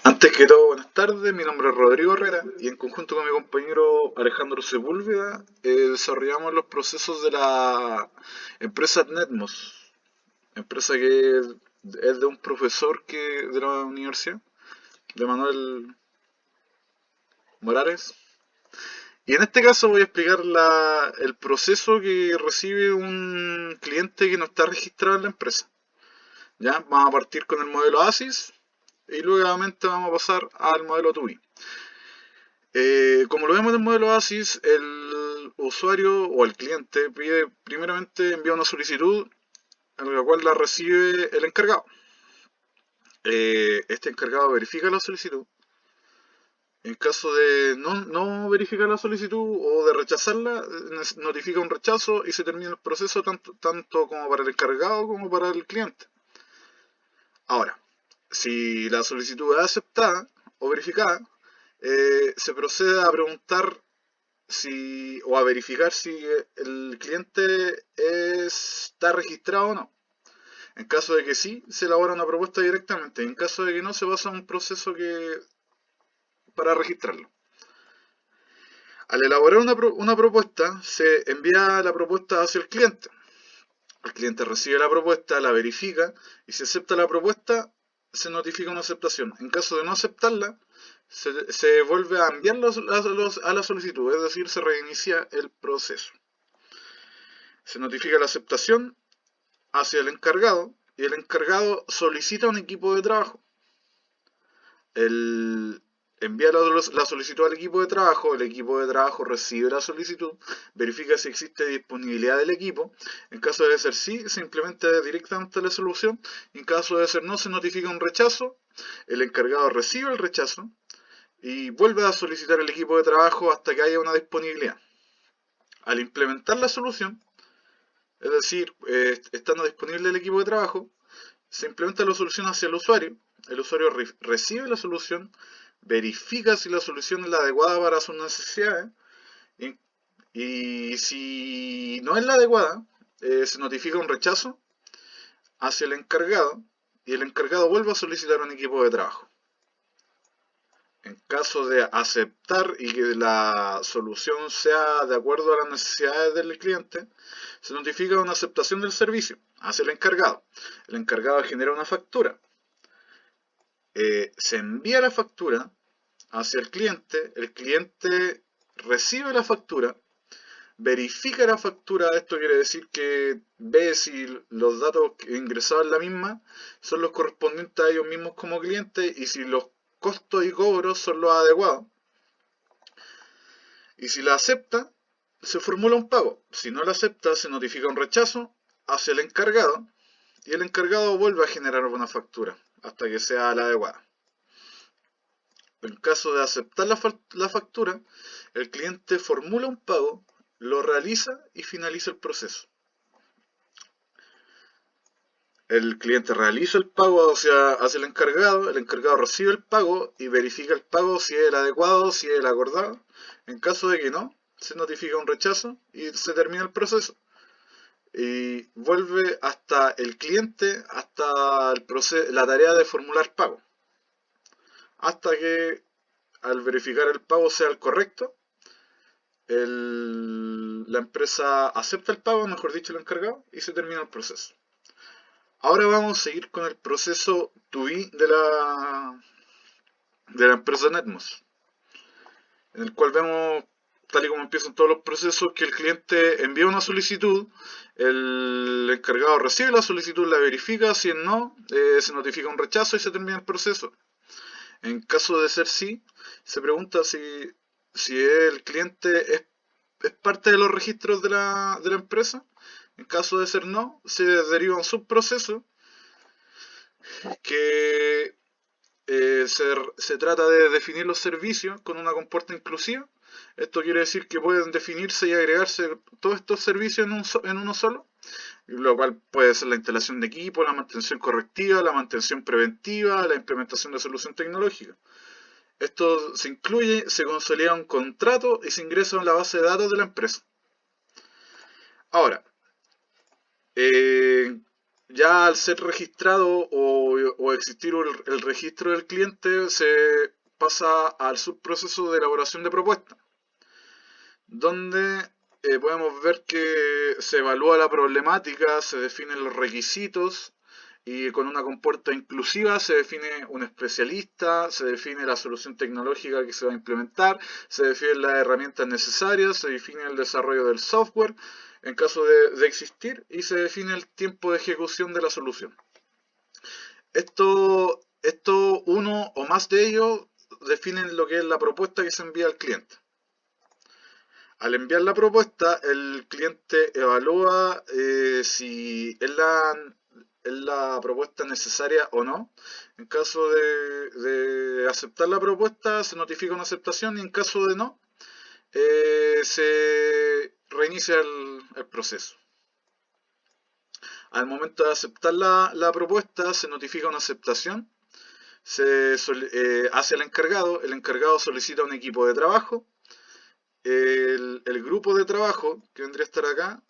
Antes que todo, buenas tardes, mi nombre es Rodrigo Herrera y en conjunto con mi compañero Alejandro Sepúlveda desarrollamos los procesos de la empresa Netmos, empresa que es de un profesor de la universidad, de Manuel Morales. Y en este caso voy a explicar el proceso que recibe un cliente que no está registrado en la empresa. ¿Ya? Vamos a partir con el modelo ASIS y luego vamos a pasar al modelo TUI. Como lo vemos en el modelo ASIS, el usuario o el cliente pide primeramente envía una solicitud en la cual la recibe el encargado. Este encargado verifica la solicitud. En caso de no verificar la solicitud o de rechazarla, notifica un rechazo y se termina el proceso tanto como para el encargado como para el cliente. Ahora, si la solicitud es aceptada o verificada, se procede a preguntar o a verificar si el cliente está registrado o no. En caso de que sí, se elabora una propuesta directamente. En caso de que no, se pasa un proceso para registrarlo. Al elaborar una propuesta, se envía la propuesta hacia el cliente. El cliente recibe la propuesta, la verifica y si acepta la propuesta, se notifica una aceptación. En caso de no aceptarla, se vuelve a enviar a la solicitud, es decir, se reinicia el proceso. Se notifica la aceptación hacia el encargado y el encargado solicita un equipo de trabajo. Envía la solicitud al equipo de trabajo, el equipo de trabajo recibe la solicitud, verifica si existe disponibilidad del equipo. En caso de ser sí, se implementa directamente la solución. En caso de ser no, se notifica un rechazo. El encargado recibe el rechazo y vuelve a solicitar el equipo de trabajo hasta que haya una disponibilidad. Al implementar la solución, es decir, estando disponible el equipo de trabajo, se implementa la solución hacia el usuario recibe la solución, verifica si la solución es la adecuada para sus necesidades y si no es la adecuada, se notifica un rechazo hacia el encargado y el encargado vuelve a solicitar un equipo de trabajo. En caso de aceptar y que la solución sea de acuerdo a las necesidades del cliente, se notifica una aceptación del servicio hacia el encargado. El encargado genera una factura. Se envía la factura hacia el cliente recibe la factura, verifica la factura, esto quiere decir que ve si los datos ingresados en la misma son los correspondientes a ellos mismos como clientes y si los costos y cobros son los adecuados. Y si la acepta, se formula un pago. Si no la acepta, se notifica un rechazo hacia el encargado y el encargado vuelve a generar una factura hasta que sea la adecuada. En caso de aceptar la factura, el cliente formula un pago, lo realiza y finaliza el proceso. El cliente realiza el pago hacia el encargado recibe el pago y verifica el pago si es el adecuado, si es el acordado. En caso de que no, se notifica un rechazo y se termina el proceso. Y vuelve hasta el cliente, hasta la tarea de formular pago. Hasta que al verificar el pago sea el correcto, la empresa acepta el pago, mejor dicho el encargado, y se termina el proceso. Ahora vamos a seguir con el proceso TUI de la empresa Netmos, en el cual vemos, tal y como empiezan todos los procesos, que el cliente envía una solicitud, el encargado recibe la solicitud, la verifica, si no, se notifica un rechazo y se termina el proceso. En caso de ser sí, se pregunta si el cliente es parte de los registros de la empresa. En caso de ser no, se deriva un subproceso que se trata de definir los servicios con una compuerta inclusiva. Esto quiere decir que pueden definirse y agregarse todos estos servicios en uno solo, lo cual puede ser la instalación de equipo, la mantención correctiva, la mantención preventiva, la implementación de solución tecnológica. Esto se consolida un contrato y se ingresa en la base de datos de la empresa. Ahora, ya al ser registrado o existir el registro del cliente, se pasa al subproceso de elaboración de propuesta, donde podemos ver que se evalúa la problemática, se definen los requisitos y con una compuerta inclusiva se define un especialista, se define la solución tecnológica que se va a implementar, se definen las herramientas necesarias, se define el desarrollo del software en caso de existir y se define el tiempo de ejecución de la solución. Esto uno o más de ellos definen lo que es la propuesta que se envía al cliente. Al enviar la propuesta, el cliente evalúa si es la propuesta necesaria o no. En caso de aceptar la propuesta, se notifica una aceptación y en caso de no, se reinicia el proceso. Al momento de aceptar la propuesta, se notifica una aceptación, se hace el encargado solicita un equipo de trabajo, el grupo de trabajo, que vendría a estar acá,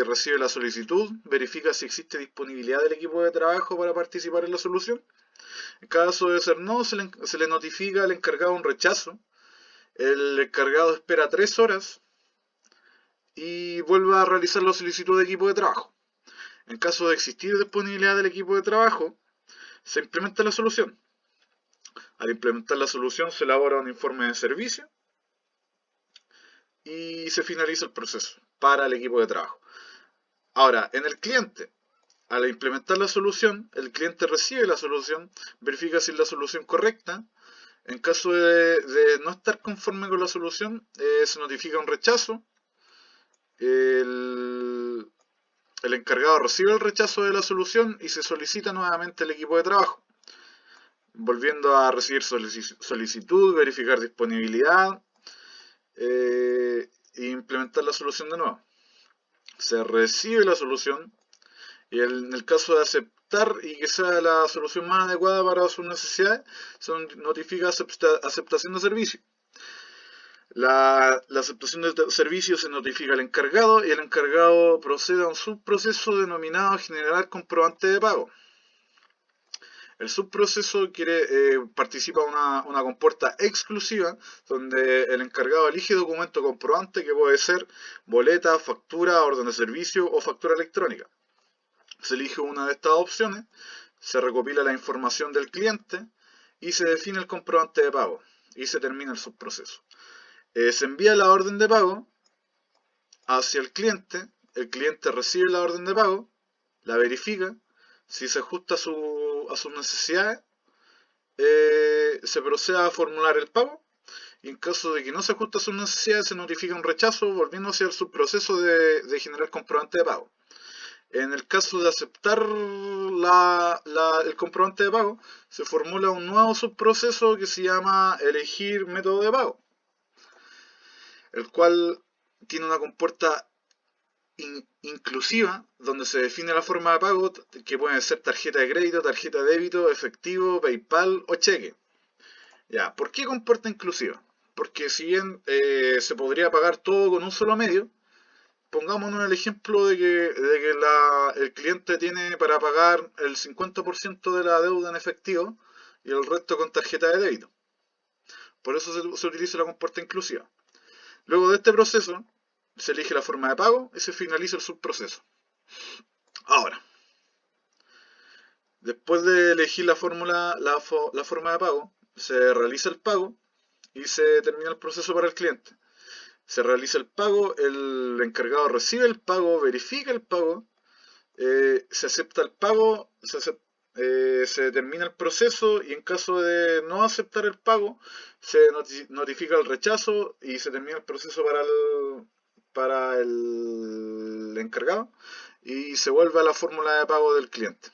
recibe la solicitud, verifica si existe disponibilidad del equipo de trabajo para participar en la solución. En caso de ser no, se le notifica al encargado un rechazo. El encargado espera 3 horas y vuelve a realizar la solicitud de equipo de trabajo. En caso de existir disponibilidad del equipo de trabajo, se implementa la solución. Al implementar la solución se elabora un informe de servicio y se finaliza el proceso para el equipo de trabajo. Ahora, en el cliente, al implementar la solución, el cliente recibe la solución, verifica si es la solución correcta. En caso de no estar conforme con la solución, se notifica un rechazo. El encargado recibe el rechazo de la solución y se solicita nuevamente el equipo de trabajo, volviendo a recibir solicitud, verificar disponibilidad e implementar la solución de nuevo. Se recibe la solución y en el caso de aceptar y que sea la solución más adecuada para sus necesidades, se notifica aceptación de servicio. La aceptación de servicio se notifica al encargado y el encargado procede a un subproceso denominado generar comprobante de pago. El subproceso participa una compuerta exclusiva donde el encargado elige documento comprobante que puede ser boleta, factura, orden de servicio o factura electrónica. Se elige una de estas opciones, se recopila la información del cliente y se define el comprobante de pago y se termina el subproceso. Se envía la orden de pago hacia el cliente recibe la orden de pago, la verifica, si se ajusta a sus necesidades, se procede a formular el pago y en caso de que no se ajuste a sus necesidades se notifica un rechazo volviendo hacia el subproceso de generar comprobante de pago. En el caso de aceptar el comprobante de pago, se formula un nuevo subproceso que se llama elegir método de pago, el cual tiene una compuerta inclusiva donde se define la forma de pago que puede ser tarjeta de crédito, tarjeta de débito, efectivo, PayPal o cheque. Ya, ¿por qué compuerta inclusiva? Porque si bien se podría pagar todo con un solo medio, pongámonos el ejemplo de que el cliente tiene para pagar el 50% de la deuda en efectivo y el resto con tarjeta de débito. Por eso se utiliza la compuerta inclusiva. Luego de este proceso, se elige la forma de pago y se finaliza el subproceso. Ahora, después de elegir la forma de pago, se realiza el pago y se termina el proceso para el cliente. Se realiza el pago, el encargado recibe el pago, verifica el pago, se acepta el pago, se termina el proceso y en caso de no aceptar el pago, se notifica el rechazo y se termina el proceso para el encargado y se vuelve a la fórmula de pago del cliente.